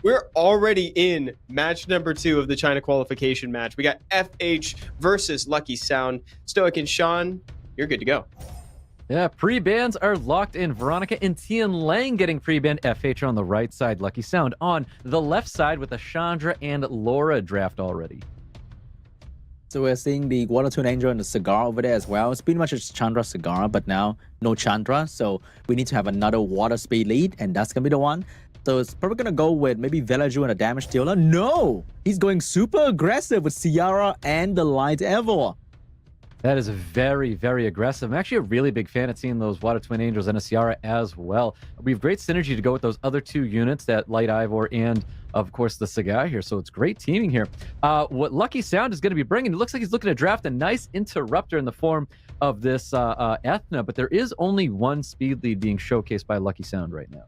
we're already in match number 2 of the China qualification match. We got FH versus Lucky Sound. Stoic and Sean, you're good to go. Yeah, pre-bans are locked in. Veronica and Tian Lang getting pre-banned. FH on the right side. Lucky Sound on the left side with a Chandra and Laura draft already. So we're seeing the Water Twin Angel and the Cigar over there as well. It's pretty much a Chandra Cigar, but now no Chandra. So we need to have another water speed lead, and that's going to be the one. So it's probably going to go with maybe Velaju and a damage dealer. No! He's going super aggressive with Ciara and the Light Evor. That is very, very aggressive. I'm actually a really big fan of seeing those Water Twin Angels and a Ciara as well. We have great synergy to go with those other 2 units, that Light Ivor and, of course, the Cigar here. So it's great teaming here. What Lucky Sound is going to be bringing, it looks like he's looking to draft a nice interrupter in the form of this Ethna, but there is only one speed lead being showcased by Lucky Sound right now.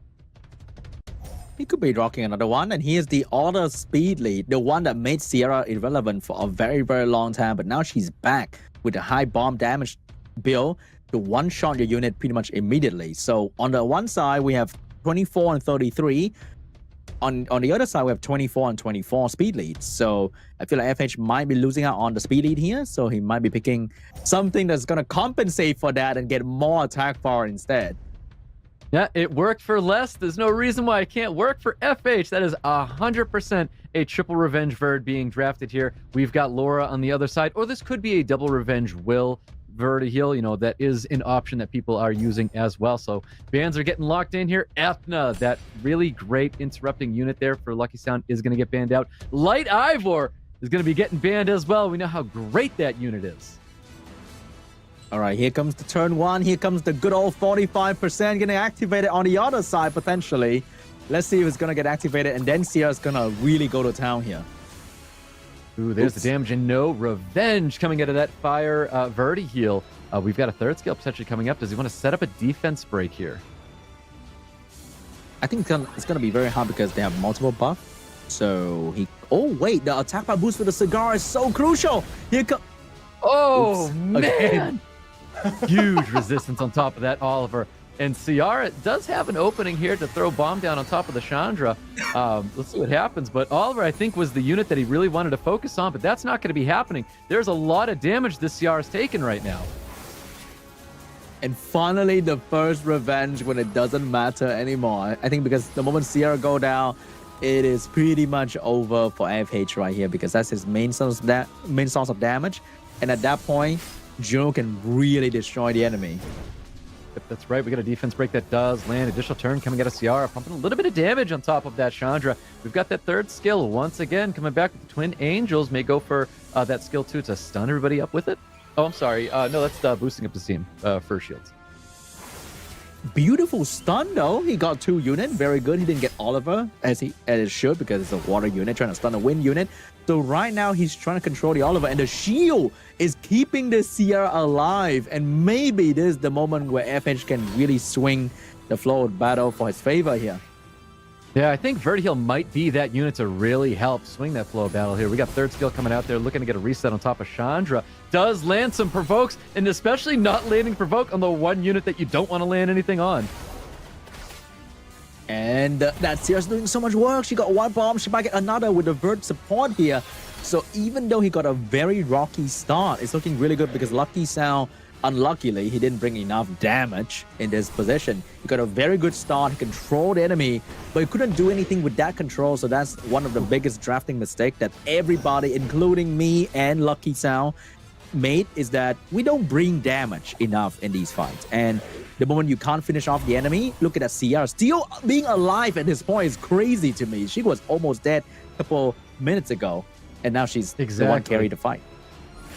He could be rocking another one, and here's the other speed lead, the one that made Ciara irrelevant for a very, very long time, but now she's back with a high bomb damage build to one-shot your unit pretty much immediately. So on the one side, we have 24 and 33. On the other side, we have 24 and 24 speed leads. So I feel like FH might be losing out on the speed lead here, so he might be picking something that's going to compensate for that and get more attack power instead. Yeah, it worked for Les. There's no reason why it can't work for FH. That is 100% a triple revenge Verd being drafted here. We've got Laura on the other side, or this could be a double revenge Will Verd heal. You know, that is an option that people are using as well. So bans are getting locked in here. Ethna, that really great interrupting unit there for Lucky Sound, is going to get banned out. Light Ivor is going to be getting banned as well. We know how great that unit is. All right, here comes the turn 1. Here comes the good old 45% getting activated on the other side, potentially. Let's see if it's going to get activated, and then Ciara's going to really go to town here. Ooh, there's the damage, and no revenge coming out of that fire Verdi heal. We've got a 3rd skill potentially coming up. Does he want to set up a defense break here? I think it's going to be very hard because they have multiple buffs. So he... Oh, wait, the attack by boost with the Cigar is so crucial. Here comes... Oh, Oops. man! Again. Huge resistance on top of that, Oliver. And Ciara does have an opening here to throw bomb down on top of the Chandra. Let's see what happens. But Oliver, I think, was the unit that he really wanted to focus on, but that's not going to be happening. There's a lot of damage this Ciara's taken right now. And finally, the first revenge when it doesn't matter anymore. I think because the moment Ciara go down, it is pretty much over for FH right here, because that's his main source of damage. And at that point, Juno can really destroy the enemy. Yep, that's right. We got a defense break that does land. Additional turn coming out of Ciara, pumping a little bit of damage on top of that Chandra. We've got that 3rd skill once again coming back with the Twin Angels. May go for that skill 2 to stun everybody up with it. Oh, I'm sorry. No, that's boosting up the team for shields. Beautiful stun though. He got 2 units. Very good. He didn't get Oliver as it should, because it's a water unit trying to stun a wind unit. So right now he's trying to control the Oliver, and the shield is keeping the Ciara alive. And maybe this is the moment where FH can really swing the flow of battle for his favor here. Yeah, I think Vertiheal might be that unit to really help swing that flow of battle here. We got 3rd skill coming out there, looking to get a reset on top of Chandra. Does land some provokes, and especially not landing provoke on the one unit that you don't want to land anything on. And that Ciara's doing so much work. She got 1 bomb. She might get another with the Verd support here. So even though he got a very rocky start, it's looking really good because Lucky Sound, unluckily, he didn't bring enough damage in this position. He got a very good start. He controlled the enemy, but he couldn't do anything with that control. So that's one of the biggest drafting mistakes that everybody, including me and Lucky Sound, made, is that we don't bring damage enough in these fights. And the moment you can't finish off the enemy, look at that Ciara. Still being alive at this point is crazy to me. She was almost dead a couple minutes ago, and now she's the one carrying the fight.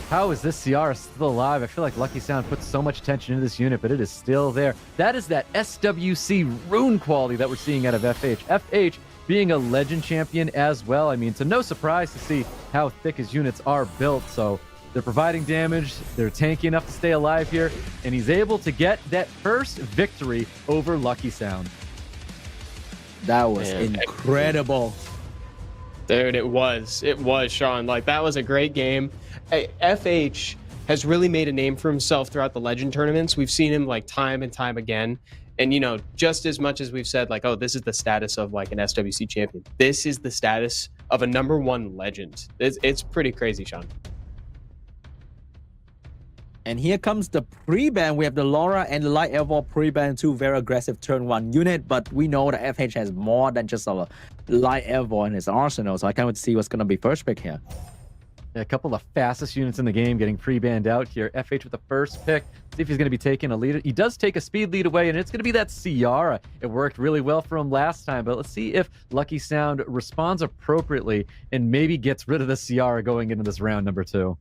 How is this Ciara still alive? I feel like Lucky Sound puts so much attention into this unit, but it is still there. That is that SWC rune quality that we're seeing out of FH. FH being a legend champion as well. I mean, it's no surprise to see how thick his units are built. So they're providing damage, they're tanky enough to stay alive here, and he's able to get that first victory over Lucky Sound. That was incredible. Dude, it was, Sean. Like, that was a great game. Hey, FH has really made a name for himself throughout the Legend tournaments. We've seen him like time and time again. And, just as much as we've said, like, oh, this is the status of like an SWC champion, this is the status of a #1 legend. It's pretty crazy, Sean. And here comes the pre-ban. We have the Laura and the Light Evolve pre-ban, 2 very aggressive turn 1 unit, but we know that FH has more than just a Light Evolve in his arsenal, so I can't wait to see what's going to be first pick here. A couple of fastest units in the game getting pre-banned out here. FH with the first pick. See if he's going to be taking a lead. He does take a speed lead away, and it's going to be that Ciara. It worked really well for him last time, but let's see if Lucky Sound responds appropriately and maybe gets rid of the Ciara going into this round number 2.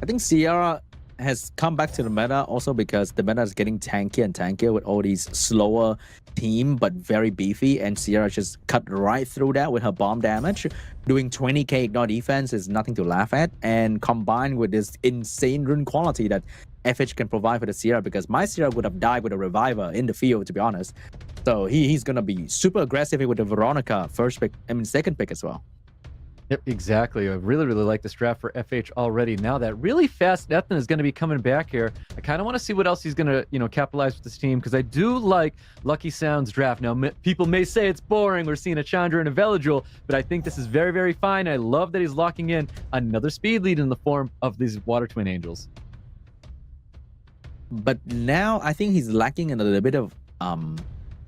I think Ciara has come back to the meta also because the meta is getting tankier and tankier with all these slower team but very beefy, and Ciara just cut right through that with her bomb damage. Doing 20k ignore defense is nothing to laugh at, and combined with this insane rune quality that FH can provide for the Ciara, because my Ciara would have died with a reviver in the field, to be honest. So he's gonna be super aggressive with the Veronica second pick as well. Yep, exactly. I really like this draft for FH already. Now that really fast Ethan is going to be coming back here, I kind of want to see what else he's going to, capitalize with this team, because I do like Lucky Sound's draft. Now, people may say it's boring. We're seeing a Chandra and a Veladril, but I think this is very fine. I love that he's locking in another speed lead in the form of these Water Twin Angels. But now I think he's lacking in a little bit of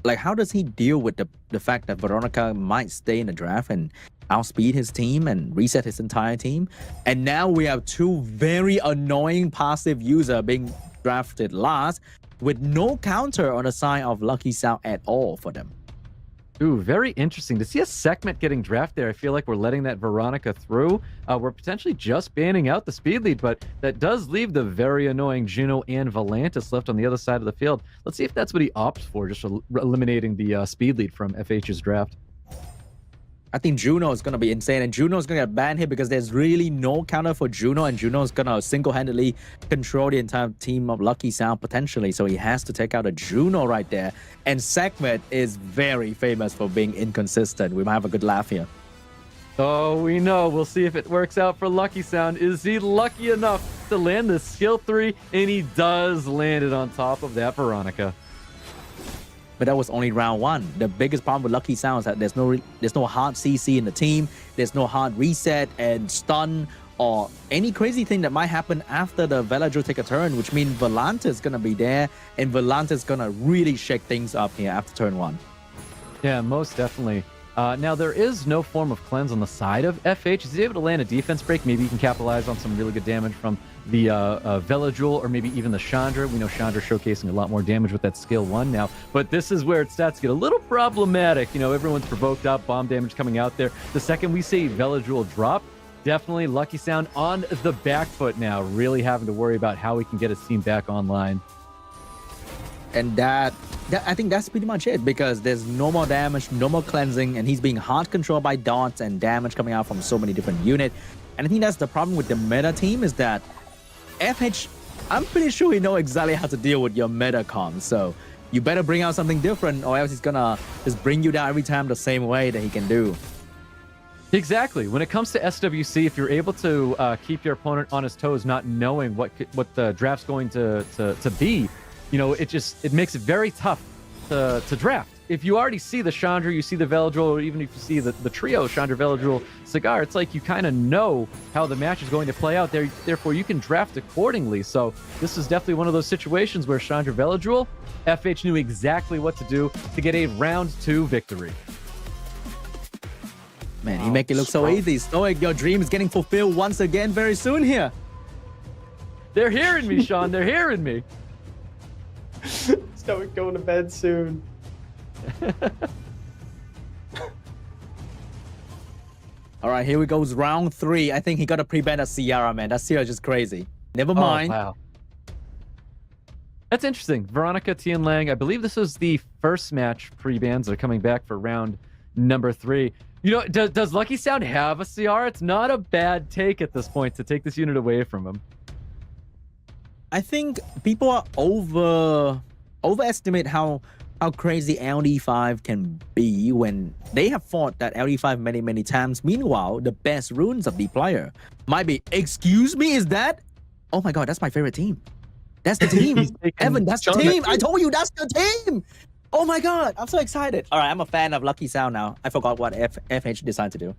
like, how does he deal with the fact that Veronica might stay in the draft and outspeed his team and reset his entire team? And now we have 2 very annoying passive users being drafted last with no counter on the side of Lucky Sound at all for them. Ooh, very interesting to see a Sekhmet getting drafted there. I feel like we're letting that Veronica through. We're potentially just banning out the speed lead, but that does leave the very annoying Juno and Volantis left on the other side of the field. Let's see if that's what he opts for, just eliminating the speed lead from FH's draft. I think Juno is going to be insane, and Juno is going to get banned here because there's really no counter for Juno, and Juno is going to single-handedly control the entire team of Lucky Sound potentially, so he has to take out a Juno right there. And Sekhmet is very famous for being inconsistent. We might have a good laugh here. Oh, we know. We'll see if it works out for Lucky Sound. Is he lucky enough to land the skill 3? And he does land it on top of that Veronica. But that was only round 1. The biggest problem with Lucky Sound is that there's no hard CC in the team. There's no hard reset and stun or any crazy thing that might happen after the Veladril take a turn, which means Volanta is going to be there, and Volanta is going to really shake things up here after turn 1. Yeah, most definitely. Now, there is no form of cleanse on the side of FH. Is he able to land a defense break? Maybe he can capitalize on some really good damage from the Veladril or maybe even the Chandra. We know Chandra showcasing a lot more damage with that skill 1 now, but this is where its stats get a little problematic. Everyone's provoked up, bomb damage coming out there. The second we see Veladril drop, definitely Lucky Sound on the back foot now, really having to worry about how he can get his team back online. And that I think that's pretty much it, because there's no more damage, no more cleansing, and he's being hard controlled by dots and damage coming out from so many different units. And I think that's the problem with the meta team, is that FH, I'm pretty sure he knows exactly how to deal with your meta comp. So you better bring out something different, or else he's gonna just bring you down every time the same way that he can do. Exactly. When it comes to SWC, if you're able to keep your opponent on his toes, not knowing what the draft's going to be, it makes it very tough to draft. If you already see the Chandra, you see the Veladril, or even if you see the trio, Chandra, Veladril, Cigar, it's like you kind of know how the match is going to play out there. Therefore, you can draft accordingly. So this is definitely one of those situations where Chandra, Veladril, FH knew exactly what to do to get a round 2 victory. Man, he make it look so easy. Stoic, your dream is getting fulfilled once again very soon here. They're hearing me, Sean. They're hearing me. Stoic going to bed soon. All right, here we goes round 3. I think he got a pre-ban at Ciara, man. That Ciara just crazy. Never mind. Oh, wow. That's interesting. Veronica, Tian Lang. I believe this is the first match pre-bans that are coming back for round number 3. Does Lucky Sound have a Ciara? It's not a bad take at this point to take this unit away from him. I think people are overestimate how crazy LD5 can be when they have fought that LD5 many times. Meanwhile, the best runes of the player might be, excuse me, is that? Oh my god, that's my favorite team. That's the team. He's taking Evan, that's the Sean, team. that's I told you that's the team. Oh my God, I'm so excited. All right, I'm a fan of Lucky Sound now. I forgot what FH decided to do.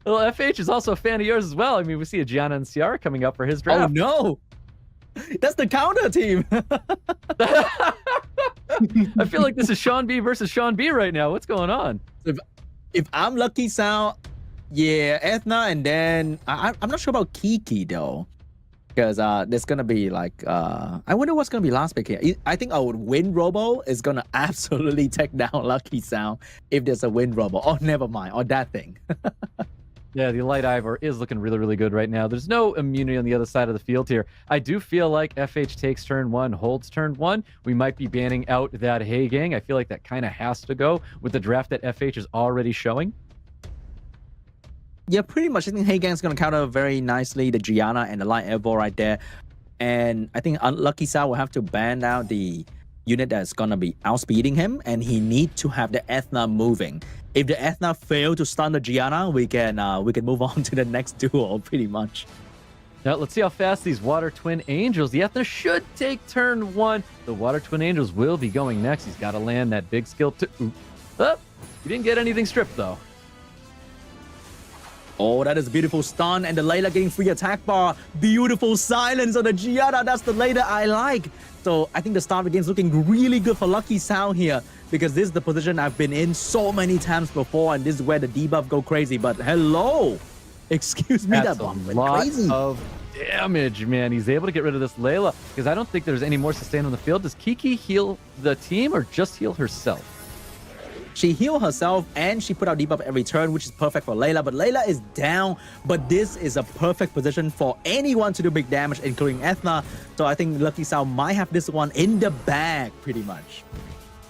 Well, FH is also a fan of yours as well. I mean, we see a Gianna and Ciara coming up for his Oh draft. no. That's the counter team. I feel like this is Sean B versus Sean B right now. What's going on? If I'm Lucky Sound, yeah, Ethna, and then I'm not sure about Kiki though. Because there's gonna be like I wonder what's gonna be last pick here. I think our Wind Robo is gonna absolutely take down Lucky Sound if there's a Wind Robo. Oh, never mind. Or that thing. Yeah, the Light Ivor is looking really, really good right now. There's no immunity on the other side of the field here. I do feel like FH takes turn 1, holds turn 1. We might be banning out that Hey Gang. I feel like that kind of has to go with the draft that FH is already showing. Yeah, pretty much. I think Hey Gang's gonna counter very nicely the Gianna and the Light Elbow right there. And I think Lucky Sound will have to ban out the unit that's gonna be outspeeding him, and he need to have the Ethna moving. If the Ethna fail to stun the Gianna, we can move on to the next duel pretty much. Now, let's see how fast these Water Twin Angels. The Ethna should take turn 1. The Water Twin Angels will be going next. He's got to land that big skill to... Oh, he didn't get anything stripped, though. Oh, that is a beautiful stun, and the Layla getting free attack bar. Beautiful silence on the Gianna. That's the Layla I like. So I think the start of the game is looking really good for Lucky Sound here, because this is the position I've been in so many times before, and this is where the debuff go crazy. But hello, excuse me, That's that bomb a went lot crazy. of damage, man. He's able to get rid of this Layla, because I don't think there's any more sustain on the field. Does Kiki heal the team or just heal herself? She healed herself and she put out debuff every turn, which is perfect for Layla. But Layla is down, but this is a perfect position for anyone to do big damage, including Ethna. So I think Lucky Sound might have this one in the bag, pretty much.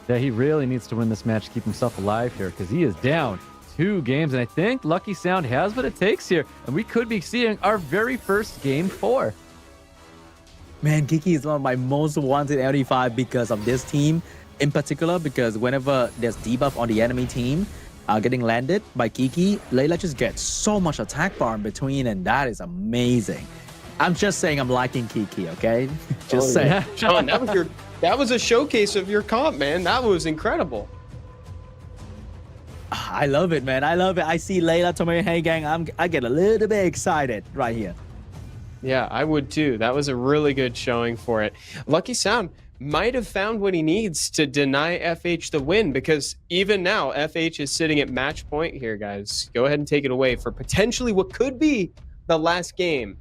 Yeah, he really needs to win this match to keep himself alive here, because he is down 2 games. And I think Lucky Sound has what it takes here. And we could be seeing our very first game 4. Man, Kiki is one of my most wanted LD5 because of this team. In particular, because whenever there's debuff on the enemy team getting landed by Kiki, Layla just gets so much attack bar in between, and that is amazing. I'm just saying I'm liking Kiki, okay? Just saying. Yeah. Sean, that was a showcase of your comp, man. That was incredible. I love it, man. I love it. I see Layla, Tomoe, Hey Gang. I get a little bit excited right here. Yeah, I would too. That was a really good showing for it. Lucky Sound might have found what he needs to deny FH the win, because even now FH is sitting at match point here, guys. Go ahead and take it away for potentially what could be the last game.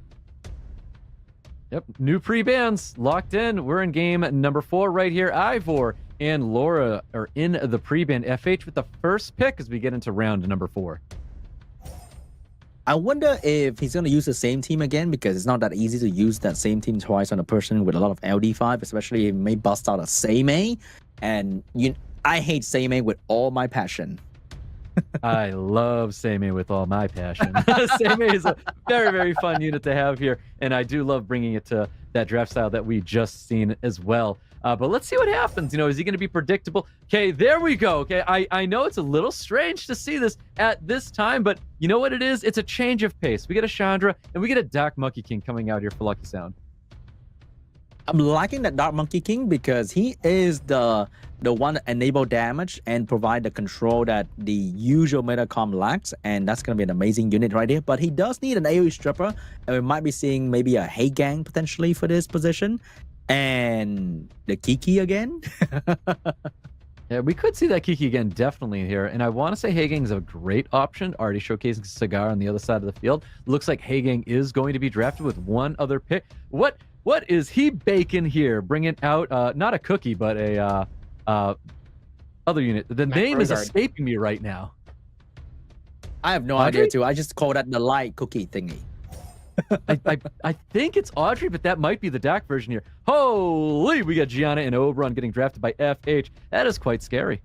Yep, new pre-bans locked in. We're in game number 4 right here. Ivor and Laura are in the pre-ban. FH with the first pick as we get into round number 4. I wonder if he's going to use the same team again, because it's not that easy to use that same team twice on a person with a lot of LD5, especially if he may bust out a Seimei. And I hate Seimei with all my passion. I love Seimei with all my passion. Seimei is a very, very fun unit to have here, and I do love bringing it to that draft style that we just seen as well. But let's see what happens. Is he going to be predictable? Okay, there we go. Okay, I know it's a little strange to see this at this time, but you know what it is? It's a change of pace. We get a Chandra, and we get a Dark Monkey King coming out here for Lucky Sound. I'm liking that Dark Monkey King because he is the one that enable damage and provide the control that the usual Metacom lacks, and that's going to be an amazing unit right here. But he does need an AoE stripper, and we might be seeing maybe a Hey Gang potentially for this position. And the Kiki again. Yeah, we could see that Kiki again, definitely here. And I want to say Hey Gang is a great option, already showcasing Cigar on the other side of the field. Looks like Hey Gang is going to be drafted with one other pick. What is he baking here? Bringing out, not a cookie, but a other unit. The name is escaping me right now. I have no Audrey? idea too. I just call that the light cookie thingy. I think it's Audrey, but that might be the DAC version here. Holy, we got Gianna and Oberon getting drafted by FH. That is quite scary.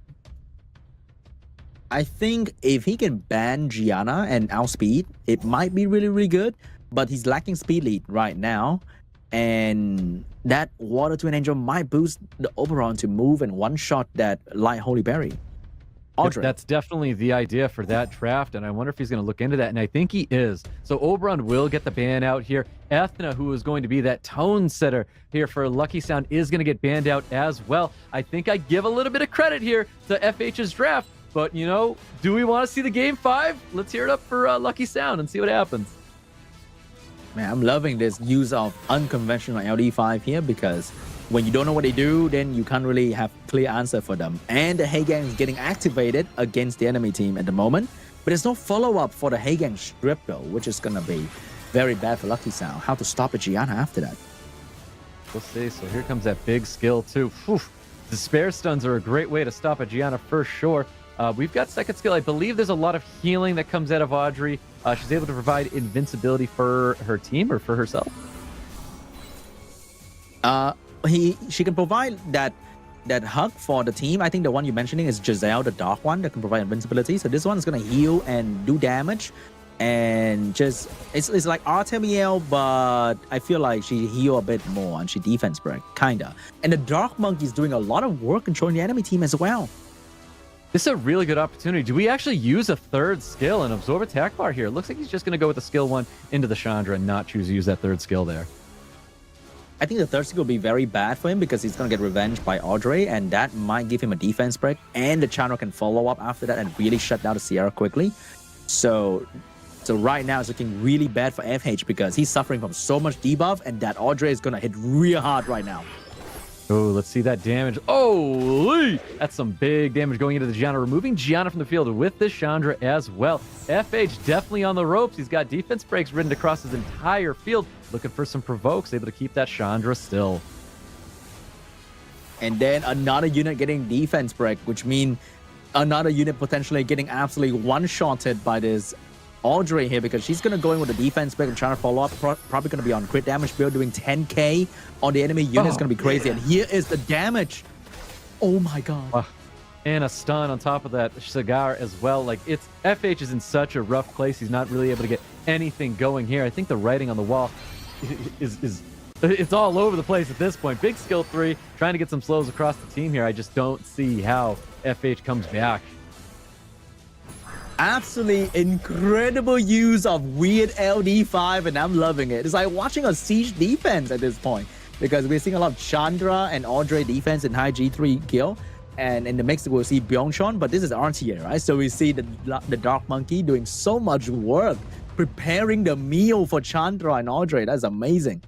I think if he can ban Gianna and outspeed, it might be really, really good. But he's lacking speed lead right now. And that Water Twin Angel might boost the Oberon to move and one-shot that Light Holy Berry. Audrey. That's definitely the idea for that draft, and I wonder if he's going to look into that, and I think he is. So Oberon will get the ban out here. Ethna, who is going to be that tone setter here for Lucky Sound, is going to get banned out as well. I think I give a little bit of credit here to FH's draft, but, you know, do we want to see the Game 5? Let's hear it up for Lucky Sound and see what happens. Man, I'm loving this use of unconventional LD5 here because when you don't know what they do, then you can't really have clear answer for them. And the Heigang is getting activated against the enemy team at the moment. But there's no follow-up for the Heigang strip though, which is going to be very bad for Lucky Sound. How to stop a Gianna after that? We'll see. So here comes that big skill too. Whew. Despair stuns are a great way to stop a Gianna for sure. We've got second skill. I believe there's a lot of healing that comes out of Audrey. She's able to provide invincibility for her team or for herself. She can provide that hug for the team. I think the one you're mentioning is Giselle, the dark one that can provide invincibility. So this one is going to heal and do damage. And just, it's like Artemiel, but I feel like she heal a bit more and she defense break, kinda. And the Dark Monkey is doing a lot of work controlling the enemy team as well. This is a really good opportunity. Do we actually use a third skill and absorb attack bar here? It looks like he's just going to go with the skill 1 into the Chandra and not choose to use that third skill there. I think the third skill will be very bad for him because he's going to get revenge by Audrey, and that might give him a defense break, and the Chandra can follow up after that and really shut down the Sierra quickly. So right now it's looking really bad for FH because he's suffering from so much debuff, and that Audrey is going to hit real hard right now. Oh, let's see that damage. Holy! That's some big damage going into the Gianna, removing Gianna from the field with the Chandra as well. FH definitely on the ropes. He's got defense breaks written across his entire field, looking for some provokes, able to keep that Chandra still. And then another unit getting defense break, which means another unit potentially getting absolutely one-shotted by this Audrey here because she's going to go in with a defense break and trying to follow up. Probably going to be on crit damage build, doing 10k on the enemy unit. It's going to be crazy. And here is the damage. Oh my god. And a stun on top of that Cigar as well. Like, it's FH is in such a rough place. He's not really able to get anything going here. I think the writing on the wall is it's all over the place at this point. Big skill 3, trying to get some slows across the team here. I just don't see how FH comes back. Absolutely incredible use of weird LD5, and I'm loving it. It's like watching a siege defense at this point because we're seeing a lot of Chandra and Audrey defense in high G3 kill, and in the mix we'll see Byung-chun, but this is RTA, right? So we see the Dark Monkey doing so much work preparing the meal for Chandra and Audrey. That's amazing.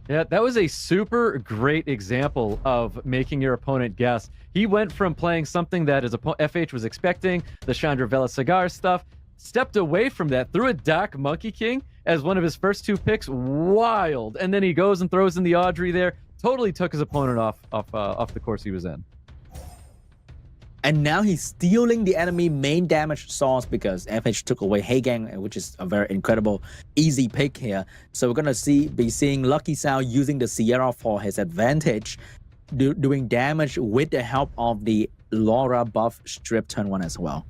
Yeah, that was a super great example of making your opponent guess. He went from playing something that his FH was expecting, the Chandra Vela Cigar stuff, stepped away from that, threw a Dark Monkey King as one of his first 2 picks. Wild. And then he goes and throws in the Audrey there. Totally took his opponent off the course he was in. And now he's stealing the enemy main damage source because FH took away Heigang, which is a very incredible, easy pick here. So we're going to be seeing Lucky Sound using the Sierra for his advantage, doing damage with the help of the Laura buff strip turn 1 as well.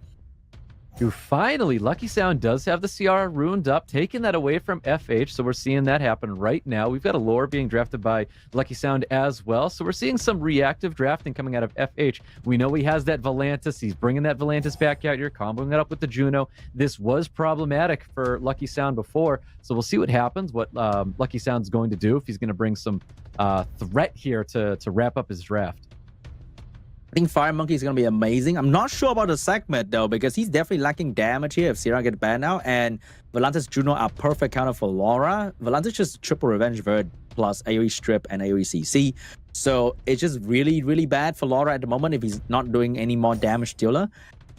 Finally, Lucky Sound does have the CR ruined up, taking that away from FH, so we're seeing that happen right now. We've got a lore being drafted by Lucky Sound as well, so we're seeing some reactive drafting coming out of FH. We know he has that Volantis. He's bringing that Volantis back out here, comboing it up with the Juno. This was problematic for Lucky Sound before, so we'll see what happens, what Lucky Sound's going to do, if he's going to bring some threat here to wrap up his draft. I think Fire Monkey is going to be amazing. I'm not sure about the segment though, because he's definitely lacking damage here if Sierra get banned now. And Volantis Juno are perfect counter for Laura. Volantis just triple Revenge Verd plus AoE Strip and AoE CC. So it's just really, really bad for Laura at the moment if he's not doing any more damage dealer.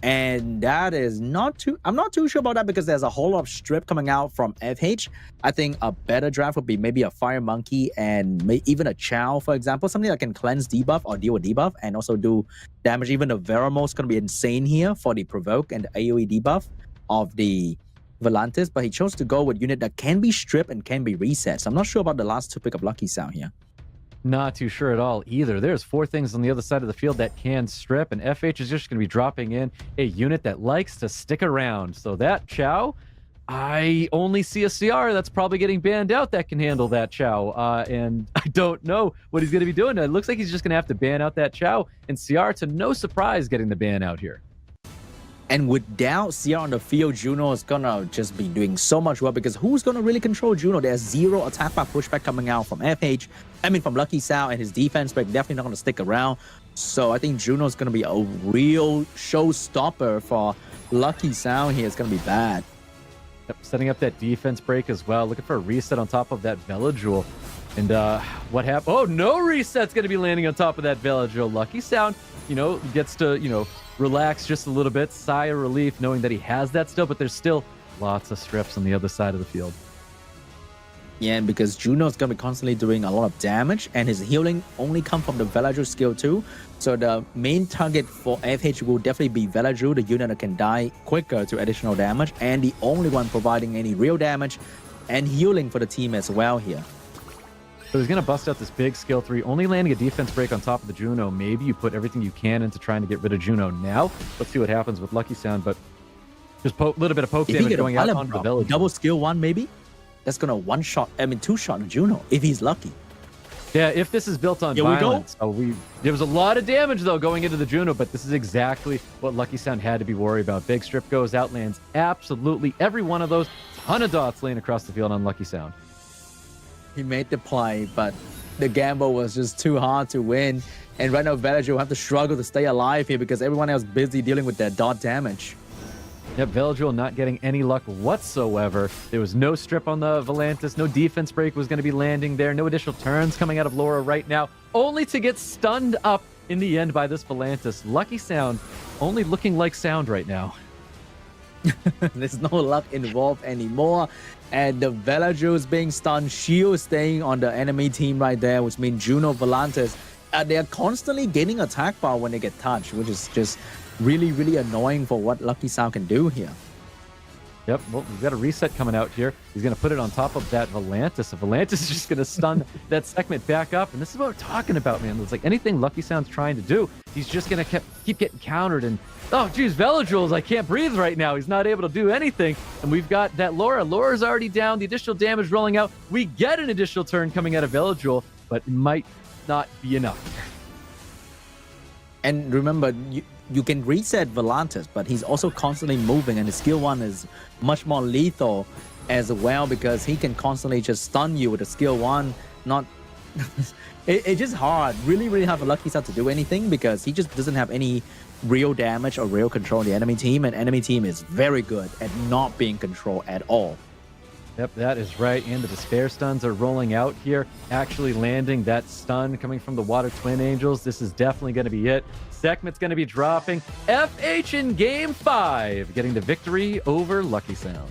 And that is not too... I'm not too sure about that because there's a whole lot of strip coming out from FH. I think a better draft would be maybe a Fire Monkey and even a Chow, for example. Something that can cleanse debuff or deal with debuff and also do damage. Even the Veramo is going to be insane here for the Provoke and the AoE debuff of the Volantis. But he chose to go with unit that can be stripped and can be reset. So I'm not sure about the last 2 pick of Lucky Sound here. Not too sure at all either. There's 4 things on the other side of the field that can strip, and FH is just going to be dropping in a unit that likes to stick around. So that Chow, I only see a CR that's probably getting banned out that can handle that Chow, and I don't know what he's going to be doing. It looks like he's just going to have to ban out that Chow, and CR, to no surprise, getting the ban out here. And without Sierra on the field, Juno is gonna just be doing so much well because who's gonna really control Juno? There's zero attack bar pushback coming out from FH. I mean, from LUCKYSOUND, and his defense break definitely not gonna stick around. So I think Juno is gonna be a real showstopper for LUCKYSOUND here. It's gonna be bad. Yep, setting up that defense break as well. Looking for a reset on top of that Velajul. And what happened? Oh, no reset's going to be landing on top of that Velajul. LUCKYSOUND, gets to, relax just a little bit. Sigh of relief knowing that he has that still, but there's still lots of strips on the other side of the field. Yeah, and because Juno's going to be constantly doing a lot of damage, and his healing only come from the Velajul skill too. So the main target for FH will definitely be Velajul, the unit that can die quicker to additional damage, and the only one providing any real damage and healing for the team as well here. So he's going to bust out this big skill 3, only landing a defense break on top of the Juno. Maybe you put everything you can into trying to get rid of Juno now. Let's see what happens with LUCKYSOUND, but just a little bit of poke damage going out on the Velajul. Double skill 1 maybe? That's going to two-shot Juno if he's lucky. Yeah, if this is built on violence. There was a lot of damage, though, going into the Juno, but this is exactly what LUCKYSOUND had to be worried about. Big strip goes out, lands absolutely every one of those. Ton of dots laying across the field on LUCKYSOUND. He made the play, but the gamble was just too hard to win. And right now, Velajul will have to struggle to stay alive here because everyone else busy dealing with their dot damage. Yep, Velajul not getting any luck whatsoever. There was no strip on the Volantis. No defense break was going to be landing there. No additional turns coming out of Laura right now. Only to get stunned up in the end by this Volantis. LUCKYSOUND only looking like sound right now. There's no luck involved anymore. And the Velajul is being stunned. Shield staying on the enemy team right there, which means Juno, Volantis. They're constantly gaining attack bar when they get touched, which is just really, really annoying for what LUCKYSOUND can do here. Yep, well, we've got a reset coming out here. He's going to put it on top of that Volantis. The Volantis is just going to stun that segment back up. And this is what we're talking about, man. It's like anything LUCKYSOUND's trying to do, he's just going to keep getting countered. And, oh, geez, Velajul's, I can't breathe right now. He's not able to do anything. And we've got that Laura. Laura's already down. The additional damage rolling out. We get an additional turn coming out of Velajul, but it might not be enough. And remember, you can reset Volantis, but he's also constantly moving, and his skill 1 is much more lethal as well because he can constantly just stun you with a skill 1. It's just hard, really, really hard for LUCKYSOUND to do anything because he just doesn't have any real damage or real control in the enemy team, and enemy team is very good at not being controlled at all. Yep, that is right. And the Despair stuns are rolling out here, actually landing that stun coming from the Water Twin Angels. This is definitely going to be it. Sekhmet's going to be dropping. FH in Game 5, getting the victory over LUCKYSOUND.